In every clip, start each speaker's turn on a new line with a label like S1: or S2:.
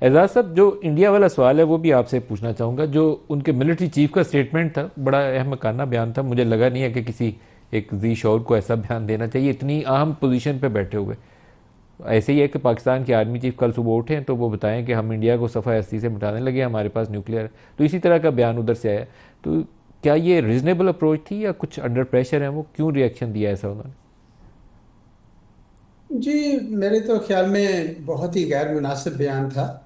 S1: एजाज साहब, जो इंडिया वाला सवाल है वो भी आपसे पूछना चाहूँगा। जो उनके मिलिट्री चीफ का स्टेटमेंट था, बड़ा अहमकाना बयान था। मुझे लगा नहीं है कि किसी एक जी शौर को ऐसा बयान देना चाहिए, इतनी अहम पोजीशन पे बैठे हुए। ऐसे ही है कि पाकिस्तान के आर्मी चीफ कल सुबह उठे तो वो बताएं कि हम इंडिया को सफ़ा हस्ती से मिटाने लगे, हमारे पास न्यूक्लियर है। तो इसी तरह का बयान उधर से आया। तो क्या ये रीजनेबल अप्रोच थी या कुछ अंडर प्रेशर है? वो क्यों रिएक्शन दिया ऐसा उन्होंने?
S2: जी, मेरे तो ख्याल में बहुत ही गैर मुनासिब बयान था।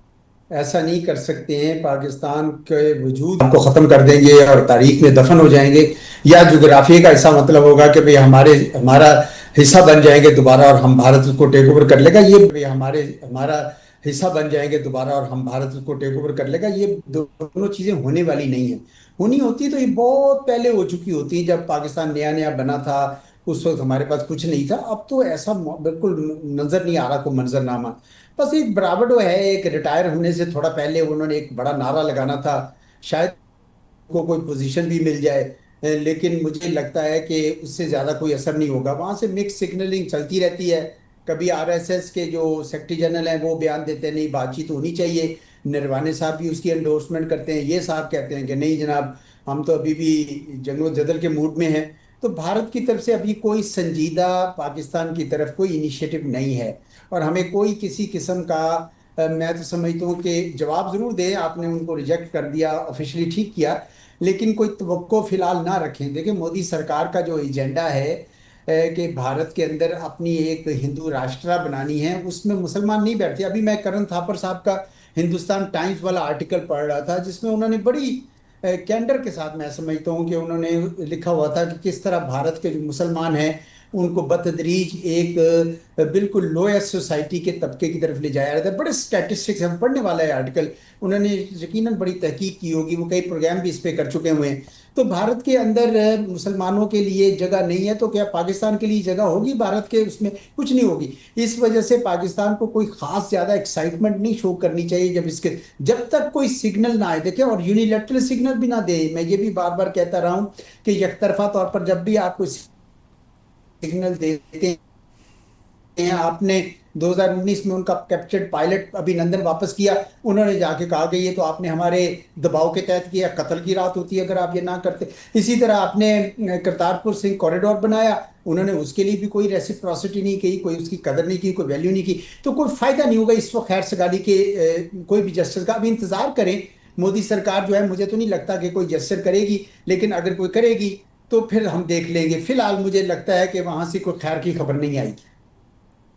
S2: ऐसा नहीं कर सकते हैं, पाकिस्तान के वजूद को ख़त्म कर देंगे और तारीख में दफन हो जाएंगे, या जोग्राफी का ऐसा मतलब होगा कि भाई हमारा हिस्सा बन जाएंगे दोबारा और हम भारत को टेक ओवर कर लेगा। ये भाई हमारा हिस्सा बन जाएंगे दोबारा और हम भारत को टेक ओवर कर लेगा, ये दोनों चीज़ें होने वाली नहीं है। होनी होती तो ये बहुत पहले हो चुकी होती, जब पाकिस्तान नया नया बना था। उस वक्त हमारे पास कुछ नहीं था। अब तो ऐसा बिल्कुल नजर नहीं आ रहा कोई मंजरनामा। बस एक बराबर वो है, एक रिटायर होने से थोड़ा पहले उन्होंने एक बड़ा नारा लगाना था, शायद को कोई पोजीशन भी मिल जाए। लेकिन मुझे लगता है कि उससे ज्यादा कोई असर नहीं होगा। वहां से मिक्स सिग्नलिंग चलती रहती है। कभी आरएसएस के जो सेक्रेटरी जनरल हैं वो बयान देते हैं नहीं, बातचीत होनी चाहिए। नरवाने साहब भी उसकी एंडोर्समेंट करते हैं। ये साहब कहते हैं कि नहीं जनाब, हम तो अभी भी जंगो जदल के मूड में हैं। तो भारत की तरफ से अभी कोई संजीदा पाकिस्तान की तरफ कोई इनिशिएटिव नहीं है। और हमें कोई किसी किस्म का मैं तो समझता हूँ कि जवाब जरूर दें। आपने उनको रिजेक्ट कर दिया, ऑफिशियली ठीक किया, लेकिन कोई तवक्को फिलहाल ना रखें। देखिए, मोदी सरकार का जो एजेंडा है कि भारत के अंदर अपनी एक हिंदू राष्ट्र बनानी है, उसमें मुसलमान नहीं बैठते। अभी मैं करण थापर साहब का हिंदुस्तान टाइम्स वाला आर्टिकल पढ़ रहा था, जिसमें उन्होंने बड़ी कैंडर के साथ, मैं समझता हूँ कि उन्होंने लिखा हुआ था कि किस तरह भारत के जो मुसलमान हैं उनको बतदरीज एक बिल्कुल लोएस्ट सोसाइटी के तबके की तरफ ले जाया जाता है। बड़े स्टैटिस्टिक्स हम पढ़ने वाला है आर्टिकल। उन्होंने यकीनन बड़ी तहकीक की होगी, वो कई प्रोग्राम भी इस पे कर चुके हुए हैं। तो भारत के अंदर मुसलमानों के लिए जगह नहीं है, तो क्या पाकिस्तान के लिए जगह होगी भारत के उसमें? कुछ नहीं होगी। इस वजह से पाकिस्तान को कोई खास ज्यादा एक्साइटमेंट नहीं शो करनी चाहिए जब तक कोई सिग्नल ना आए। देखें, और यूनिलेटरल सिग्नल भी ना दे। मैं ये भी बार बार कहता रहा हूं कि यकतरफा तौर पर जब भी आप कोई सिग्नल देते हैं, आपने 2019 में उनका कैप्चर्ड पायलट अभिनंदन वापस किया। उन्होंने जाके कहा कि ये तो आपने हमारे दबाव के तहत किया, कत्ल की रात होती है अगर आप ये ना करते। इसी तरह आपने करतारपुर सिंह कॉरिडोर बनाया, उन्होंने उसके लिए भी कोई रेसिप्रोसिटी नहीं की, कोई उसकी कदर नहीं की, कोई वैल्यू नहीं की। तो कोई फायदा नहीं होगा इस वक्त खैर सगाली के कोई भी जस्टिस का। अभी इंतजार करें। मोदी सरकार जो है, मुझे तो नहीं लगता कि कोई जस्टिस करेगी, लेकिन अगर कोई करेगी तो फिर हम देख लेंगे। फिलहाल मुझे लगता है कि वहां से कोई खैर की खबर नहीं आई।